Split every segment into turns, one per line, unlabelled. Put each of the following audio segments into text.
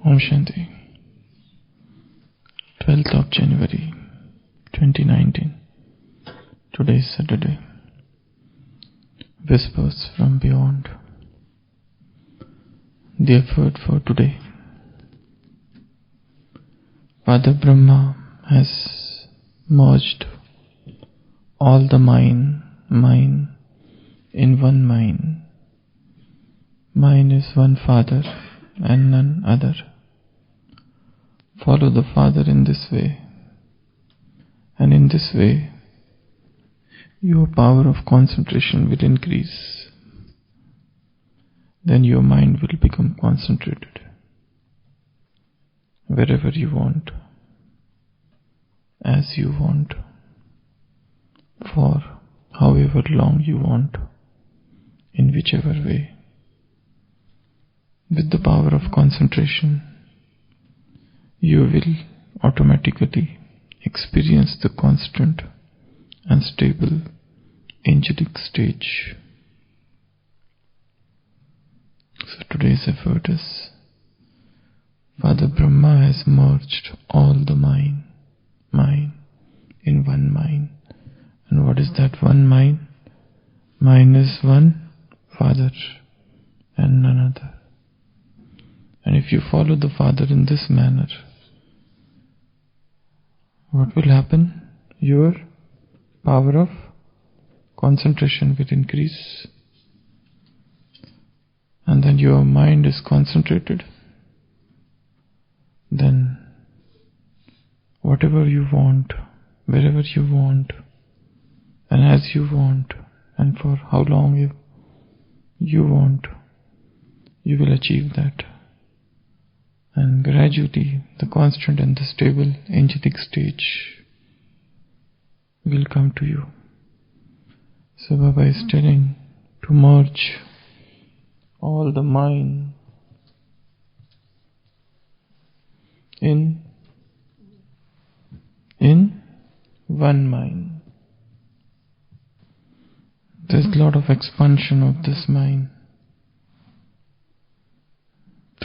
Om Shanti. 12th of January 2019. Today is Saturday. Whispers from beyond. The effort for today. Father Brahma has merged all the mine in one mine. Mine is one Father and none other. Follow the Father in this way, and in this way your power of concentration will increase. Then your mind will become concentrated wherever you want, as you want, for however long you want, in whichever way. With the power of concentration, you will automatically experience the constant and stable angelic stage. So today's effort is Father Brahma has merged all the mine in one mine. And what is that one mine? Mine is one Father and none other. And if you follow the Father in this manner, what will happen? Your power of concentration will increase. And then your mind is concentrated. Then whatever you want, wherever you want, and as you want, and for how long you want, you will achieve that. And gradually the constant and the stable angelic stage will come to you. So Baba is telling to merge all the mine in one mine. There's a lot of expansion of this mine.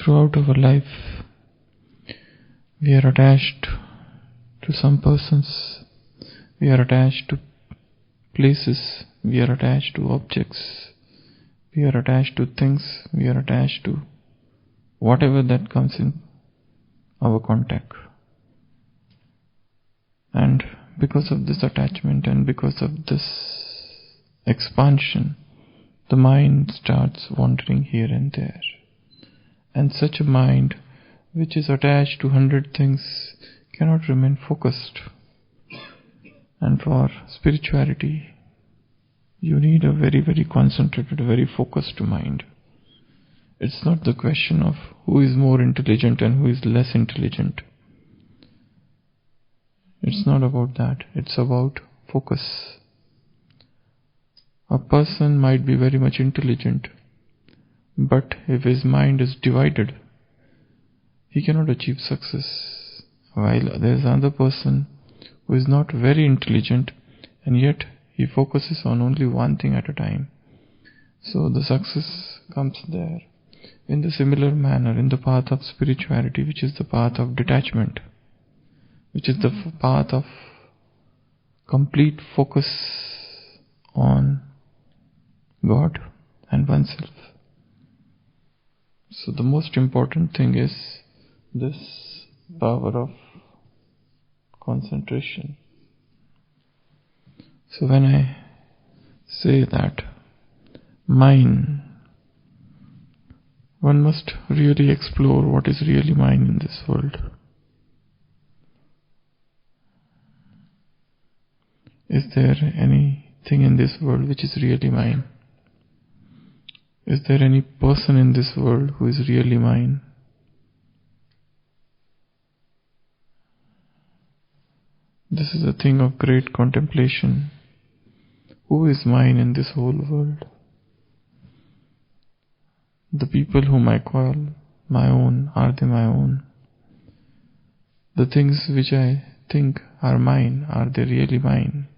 Throughout our life, we are attached to some persons, we are attached to places, we are attached to objects, we are attached to things, we are attached to whatever that comes in our contact. And because of this attachment and because of this expansion, the mind starts wandering here and there. And such a mind which is attached to 100 things cannot remain focused. And for spirituality, you need a very, very concentrated, very focused mind. It's not the question of who is more intelligent and who is less intelligent. It's not about that. It's about focus. A person might be very much intelligent, but if his mind is divided, he cannot achieve success. While there is another person who is not very intelligent and yet he focuses on only one thing at a time. So the success comes there. In the similar manner, in the path of spirituality, which is the path of detachment, which is the path of complete focus on God and oneself. So the most important thing is this power of concentration. So when I say that mine, one must really explore what is really mine in this world. Is there anything in this world which is really mine? Is there any person in this world who is really mine? This is a thing of great contemplation. Who is mine in this whole world? The people whom I call my own, are they my own? The things which I think are mine, are they really mine?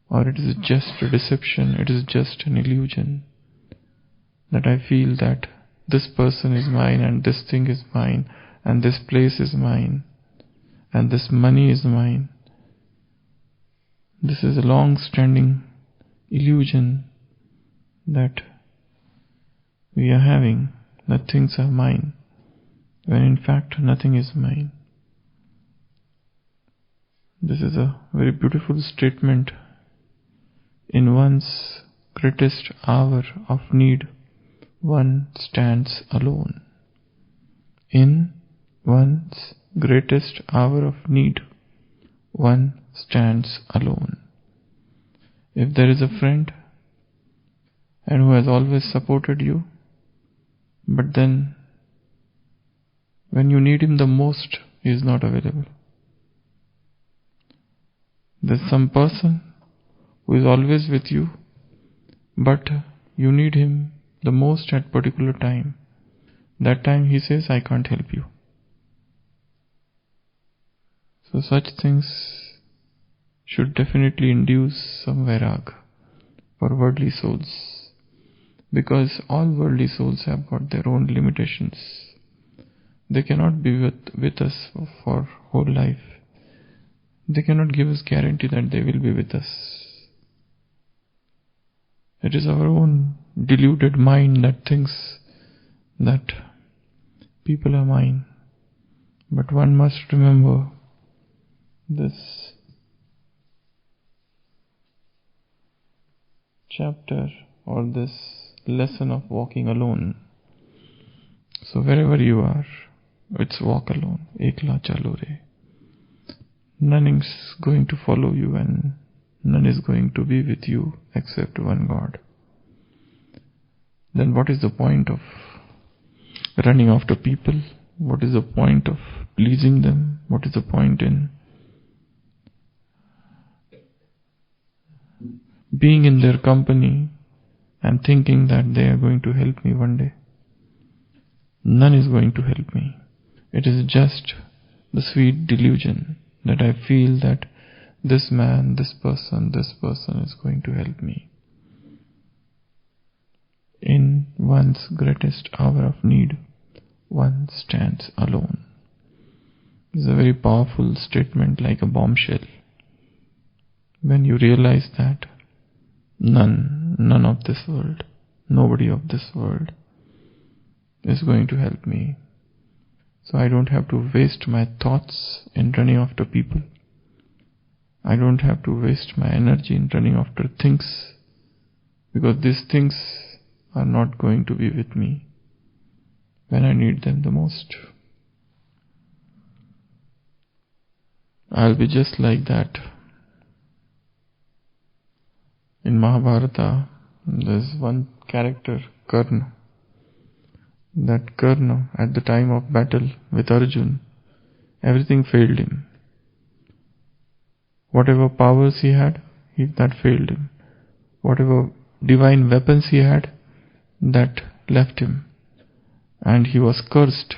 Or it is just a deception, it is just an illusion, that I feel that this person is mine, and this thing is mine, and this place is mine, and this money is mine. This is a long-standing illusion that we are having, that things are mine, when in fact nothing is mine. This is a very beautiful statement. In one's greatest hour of need, one stands alone. In one's greatest hour of need, one stands alone. If there is a friend and who has always supported you, but then when you need him the most, he is not available. There's some person who is always with you, but you need him the most at particular time. That time he says, I can't help you. So such things should definitely induce some vairag for worldly souls, because all worldly souls have got their own limitations. They cannot be with us for whole life. They cannot give us guarantee that they will be with us. It is our own deluded mind that thinks that people are mine. But one must remember this chapter or this lesson of walking alone. So wherever you are, it's walk alone. Ekla chalo re. None is going to follow you and none is going to be with you except one God. Then what is the point of running after people? What is the point of pleasing them? What is the point in being in their company and thinking that they are going to help me one day? None is going to help me. It is just the sweet delusion that I feel that this man, this person is going to help me. In one's greatest hour of need, one stands alone. It's a very powerful statement, like a bombshell. When you realize that none of this world, nobody of this world is going to help me. So I don't have to waste my thoughts in running after people. I don't have to waste my energy in running after things, because these things are not going to be with me when I need them the most. I'll be just like that. In Mahabharata, there's one character, Karna. That Karna, at the time of battle with Arjun, everything failed him. Whatever powers he had, that failed him. Whatever divine weapons he had, that left him. And he was cursed.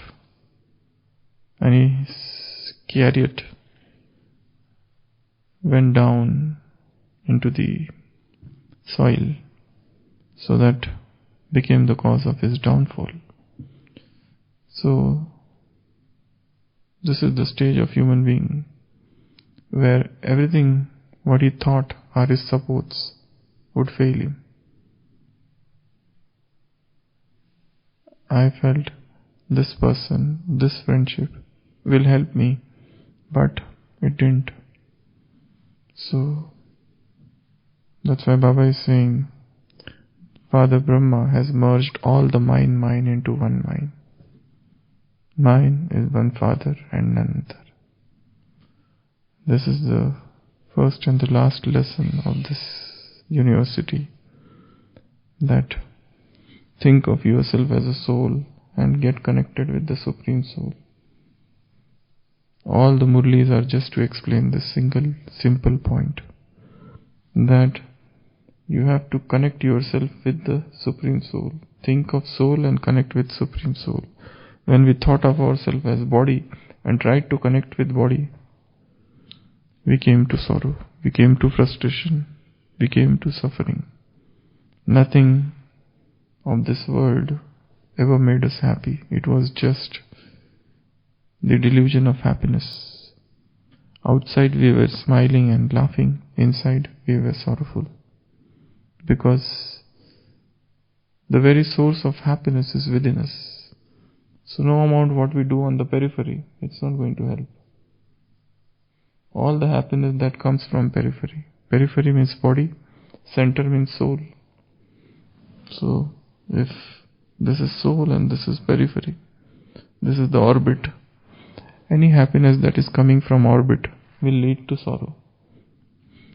And his chariot went down into the soil. So that became the cause of his downfall. So, this is the stage of human being where everything what he thought are his supports would fail him. I felt this person, this friendship will help me, but it didn't. So, that's why Baba is saying, Father Brahma has merged all the mine into one mine. Mine is one Father and none other. This is the first and the last lesson of this university. That think of yourself as a soul and get connected with the Supreme Soul. All the Murlis are just to explain this simple point. That you have to connect yourself with the Supreme Soul. Think of soul and connect with Supreme Soul. When we thought of ourselves as body and tried to connect with body, we came to sorrow, we came to frustration, we came to suffering. Nothing of this world ever made us happy. It was just the delusion of happiness. Outside we were smiling and laughing, inside we were sorrowful. Because the very source of happiness is within us. So no amount what we do on the periphery, it's not going to help. All the happiness that comes from periphery. Periphery means body, center means soul. So if this is soul and this is periphery, this is the orbit, any happiness that is coming from orbit will lead to sorrow.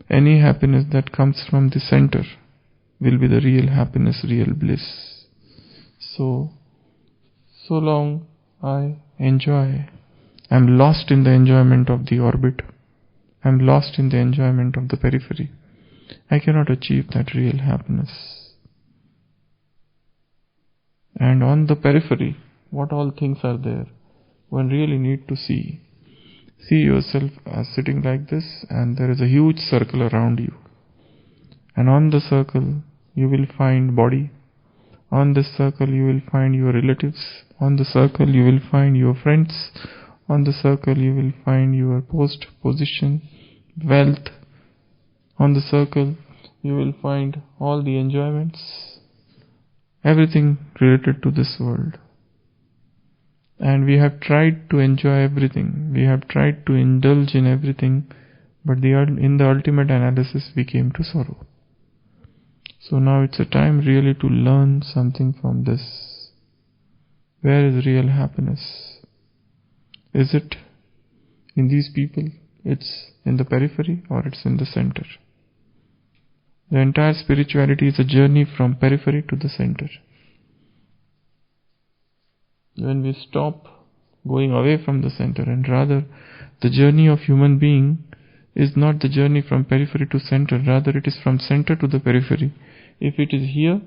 Any happiness that comes from the center will be the real happiness, real bliss. So long I enjoy, I'm lost in the enjoyment of the orbit, I'm lost in the enjoyment of the periphery, I cannot achieve that real happiness. And on the periphery, what all things are there? One really need to see. See yourself as sitting like this, and there is a huge circle around you. And on the circle, you will find body. On this circle, you will find your relatives. On the circle, you will find your friends. On the circle, you will find your post, position, wealth. On the circle, you will find all the enjoyments, everything related to this world. And we have tried to enjoy everything. We have tried to indulge in everything. But in the ultimate analysis, we came to sorrow. So now it's a time really to learn something from this. Where is real happiness? Is it in these people? It's in the periphery or it's in the center? The entire spirituality is a journey from periphery to the center. When we stop going away from the center, and rather the journey of human being is not the journey from periphery to center, rather it is from center to the periphery. If it is here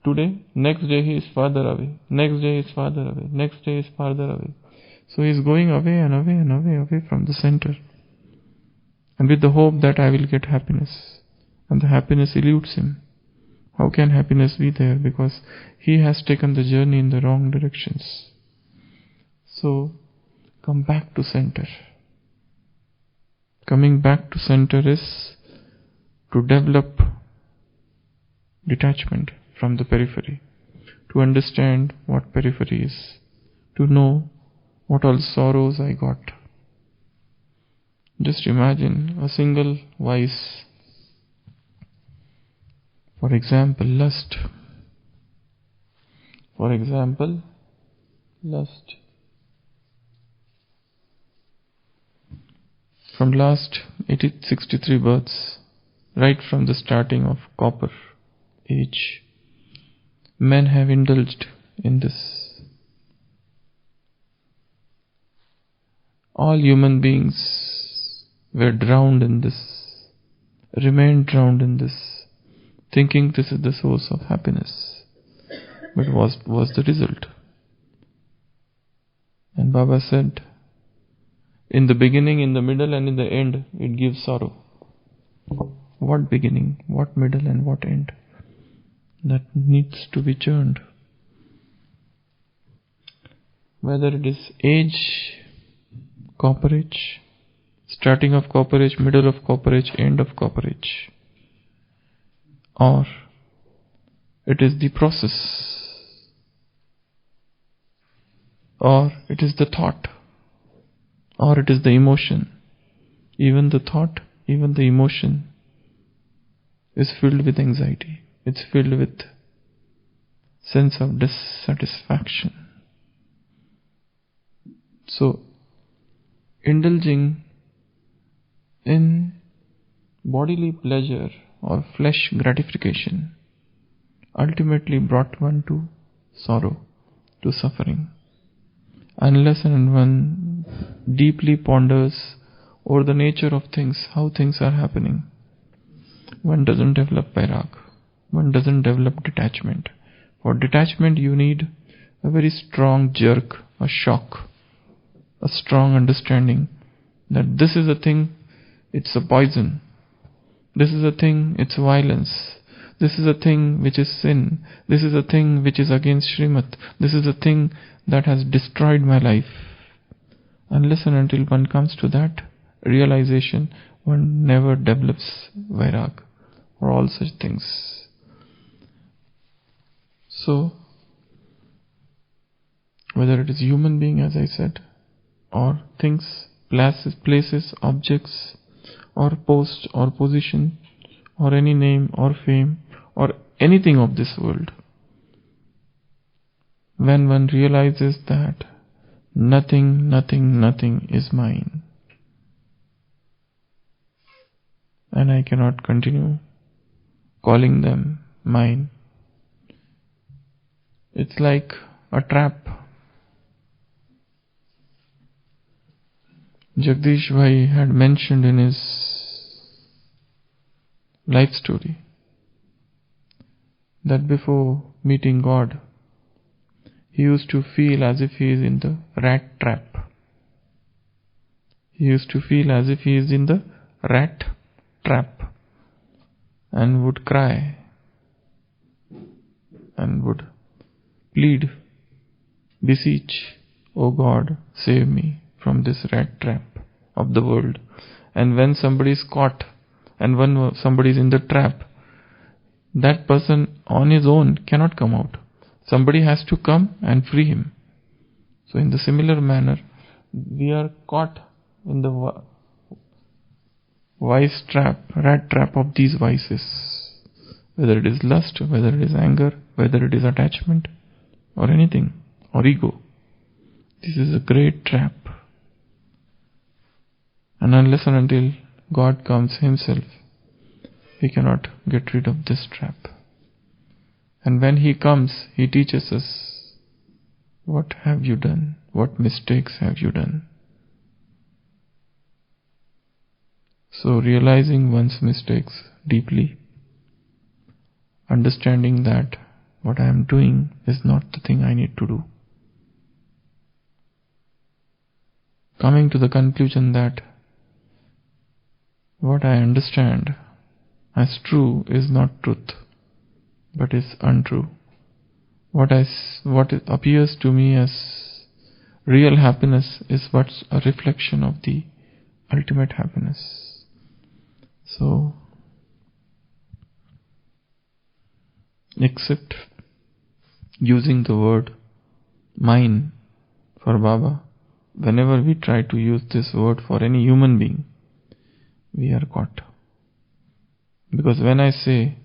today, next day he is farther away, next day is farther away, next day is farther away. So he is going away and away and away from the center, and with the hope that I will get happiness, and the happiness eludes him. How can happiness be there? Because he has taken the journey in the wrong directions. So come back to center. Coming back to center is to develop detachment from the periphery, to understand what periphery is, to know what all sorrows I got. Just imagine a single vice. For example, lust. For example, lust. From last 63 births, right from the starting of copper age, men have indulged in this. All human beings were drowned in this, remained drowned in this, thinking this is the source of happiness. But what was the result? And Baba said, in the beginning, in the middle and in the end, it gives sorrow. What beginning, what middle and what end? That needs to be churned. Whether it is age, copper age, starting of copper age, middle of copper age, end of copper age, or it is the process, or it is the thought, or it is the emotion. Even the thought, even the emotion is filled with anxiety. It's filled with sense of dissatisfaction. So, indulging in bodily pleasure or flesh gratification ultimately brought one to sorrow, to suffering. Unless and one deeply ponders over the nature of things, how things are happening, one doesn't develop vairag, one doesn't develop detachment. For detachment you need a very strong jerk, a shock, a strong understanding that this is a thing, it's a poison. This is a thing, it's violence. This is a thing which is sin. This is a thing which is against Srimad. This is a thing that has destroyed my life. Unless and until one comes to that realization, one never develops vairag or all such things. So, whether it is human being, as I said, or things, places, objects, or post, or position, or any name, or fame, or anything of this world, when one realizes that nothing is mine, and I cannot continue calling them mine. It's like a trap. Jagdish Bhai had mentioned in his life story that before meeting God, he used to feel as if he is in the rat trap. He used to feel as if he is in the rat trap and would cry and would plead, beseech, "O God, save me from this rat trap of the world." And when somebody is caught and when somebody is in the trap, that person on his own cannot come out. Somebody has to come and free him. So in the similar manner, we are caught in the vice trap, rat trap of these vices. Whether it is lust, whether it is anger, whether it is attachment, or anything, or ego. This is a great trap. And unless and until God comes Himself, we cannot get rid of this trap. And when He comes, He teaches us, what have you done? What mistakes have you done? So realizing one's mistakes deeply, understanding that what I am doing is not the thing I need to do. Coming to the conclusion that what I understand as true is not truth, but is untrue. What appears to me as real happiness is what's a reflection of the ultimate happiness. So, except using the word mine for Baba, whenever we try to use this word for any human being, we are caught. Because when I say,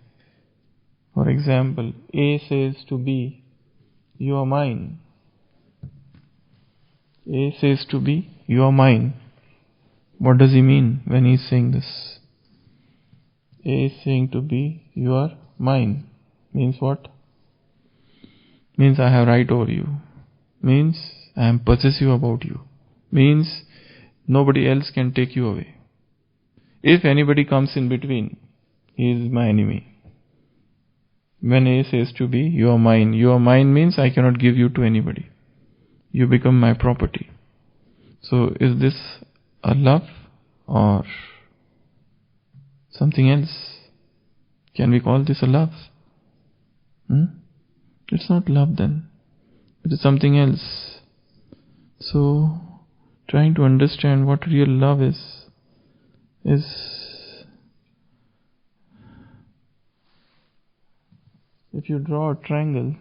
for example, A says to B, "You are mine." A says to B, "You are mine." What does he mean when he is saying this? A is saying to B, "You are mine." Means what? Means I have right over you. Means I am possessive about you. Means nobody else can take you away. If anybody comes in between, he is my enemy. When A says to B, "You are mine," "you are mine" means I cannot give you to anybody. You become my property. So is this a love or something else? Can we call this a love? It's not love then. It is something else. So trying to understand what real love is if you draw a triangle,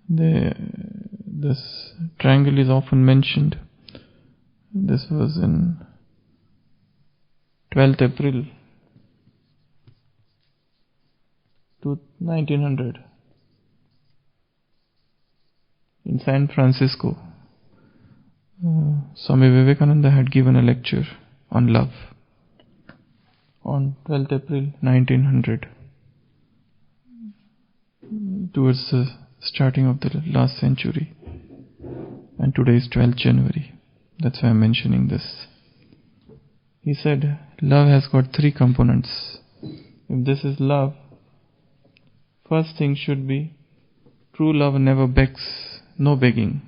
this triangle is often mentioned. This was in 12th April 1900 in San Francisco. Swami Vivekananda had given a lecture on love on 12th April 1900, towards the starting of the last century, and today is 12th January. That's why I'm mentioning this. He said, love has got 3 components. If this is love, first thing should be, true love never begs, no begging.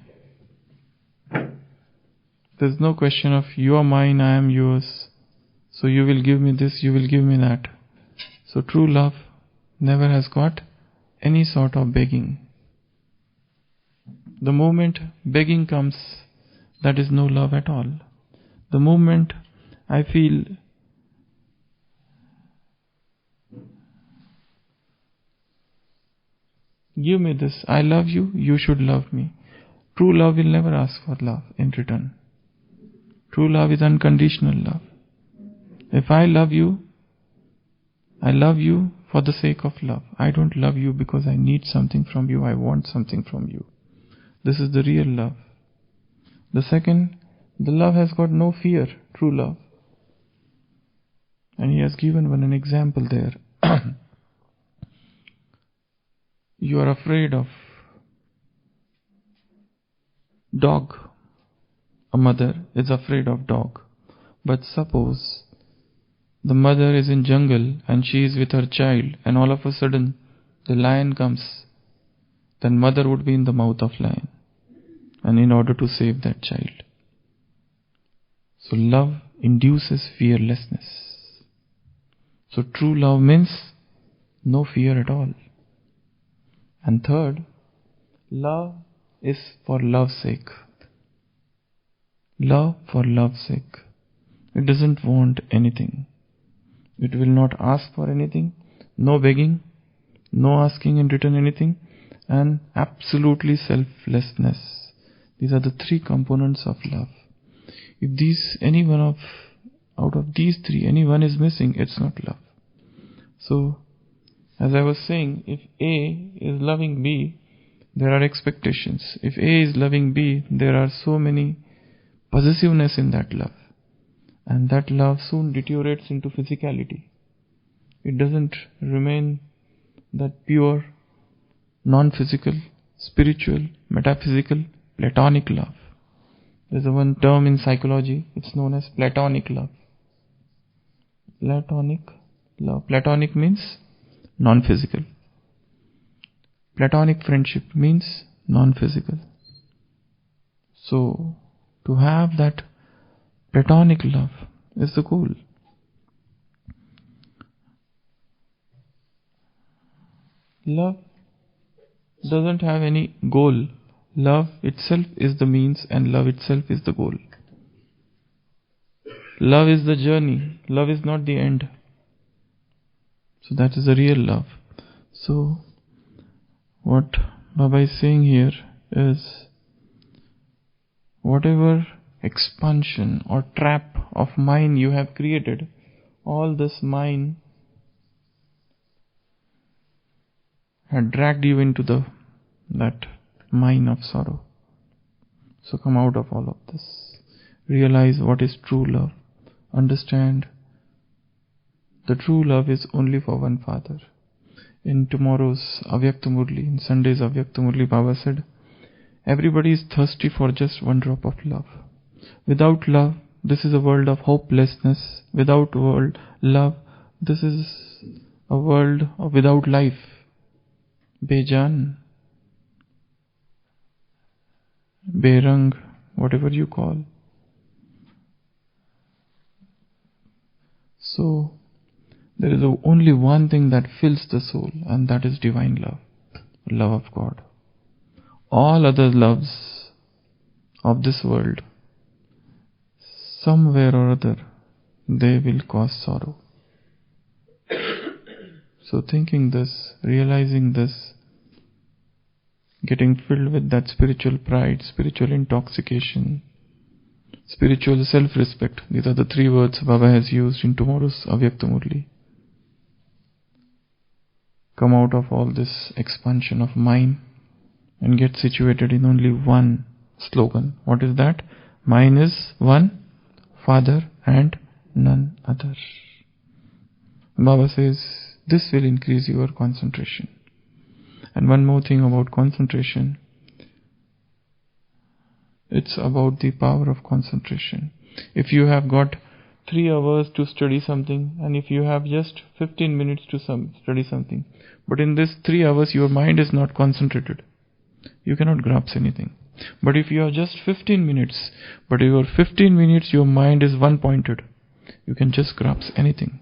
There's no question of you are mine, I am yours, so you will give me this, you will give me that. So true love never has got any sort of begging. The moment begging comes, that is no love at all. The moment I feel give me this, I love you, you should love me. True love will never ask for love in return. True love is unconditional love. If I love you for the sake of love. I don't love you because I need something from you, I want something from you. This is the real love. The second, the love has got no fear, true love. And he has given an example there. You are afraid of dog. A mother is afraid of dog. But suppose the mother is in jungle and she is with her child and all of a sudden the lion comes, then mother would be in the mouth of lion, and in order to save that child. So love induces fearlessness. So true love means no fear at all. And third, love is for love's sake. Love for love's sake. It doesn't want anything. It will not ask for anything. No begging, no asking in return anything, and absolutely selflessness. These are the three components of love. If out of these three, any one is missing, it's not love. So, as I was saying, if A is loving B, there are expectations. If A is loving B, there are so many possessiveness in that love. And that love soon deteriorates into physicality. It doesn't remain that pure, non-physical, spiritual, metaphysical, platonic love. There's one term in psychology, it's known as platonic love. Platonic love. Platonic means non-physical. Platonic friendship means non-physical. So, to have that platonic love is the goal. Love doesn't have any goal. Love itself is the means and love itself is the goal. Love is the journey. Love is not the end. So that is the real love. So what Baba is saying here is, whatever expansion or trap of mind you have created, all this mind had dragged you into that mine of sorrow. So come out of all of this. Realize what is true love. Understand the true love is only for one Father. In tomorrow's Avyakta Murli, in Sunday's Avyakta Murli, Baba said, everybody is thirsty for just one drop of love. Without love, this is a world of hopelessness. Without love, this is a world without life. Bejan, Berang, whatever you call. So, there is only one thing that fills the soul, and that is divine love, love of God. All other loves of this world, somewhere or other, they will cause sorrow. So thinking this, realizing this, getting filled with that spiritual pride, spiritual intoxication, spiritual self-respect, these are the three words Baba has used in tomorrow's Avyakta Murli. Come out of all this expansion of mind and get situated in only one slogan. What is that? Mine is one Father and none other. Baba says this will increase your concentration. And one more thing about concentration. It's about the power of concentration. If you have got 3 hours to study something, and if you have just 15 minutes to study something, but in this 3 hours your mind is not concentrated, you cannot grasp anything. But if you have just 15 minutes, but your 15 minutes your mind is one-pointed, you can just grasp anything.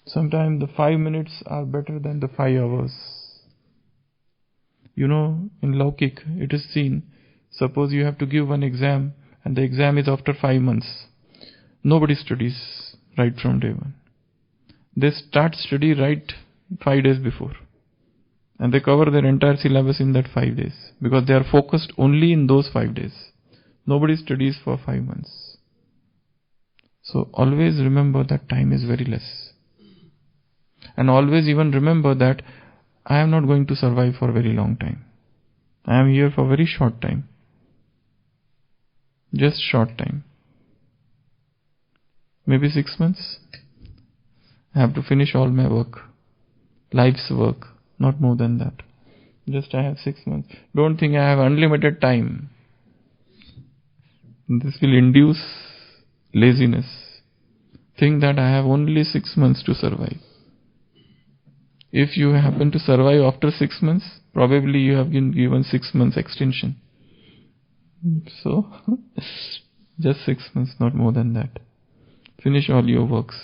Sometimes the 5 minutes are better than the 5 hours. You know, in Laukik, it is seen, suppose you have to give one exam and the exam is after 5 months. Nobody studies right from day one. They start study right 5 days before. And they cover their entire syllabus in that 5 days. Because they are focused only in those 5 days. Nobody studies for 5 months. So always remember that time is very less. And always even remember that I am not going to survive for a very long time. I am here for a very short time. Just short time. Maybe 6 months. I have to finish all my work. Life's work. Not more than that. Just I have 6 months. Don't think I have unlimited time. This will induce laziness. Think that I have only 6 months to survive. If you happen to survive after 6 months, probably you have been given 6 months extension. So, just 6 months, not more than that. Finish all your works.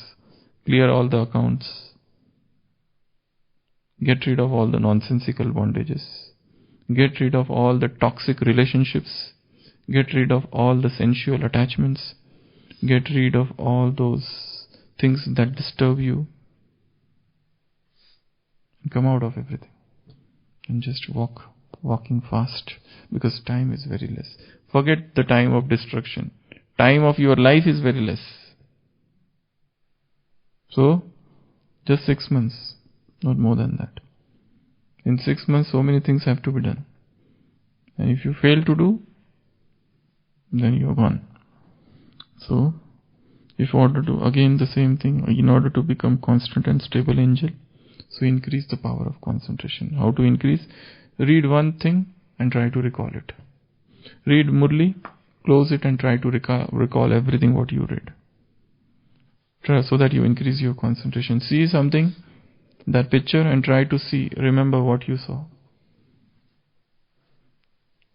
Clear all the accounts. Get rid of all the nonsensical bondages. Get rid of all the toxic relationships. Get rid of all the sensual attachments. Get rid of all those things that disturb you. Come out of everything. And just walking fast. Because time is very less. Forget the time of destruction. Time of your life is very less. So, just 6 months. Not more than that. In 6 months, so many things have to be done. And if you fail to do, then you are gone. So, if you order to, again the same thing, in order to become constant and stable angel, so increase the power of concentration. How to increase? Read one thing and try to recall it. Read Murli, close it and try to recall everything what you read. Try so that you increase your concentration. See something, that picture, and try to remember what you saw.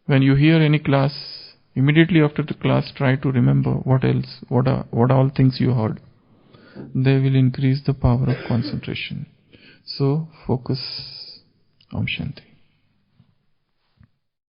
When you hear any class, immediately after the class, try to remember what all things you heard. They will increase the power of concentration. So, focus. Om Shanti.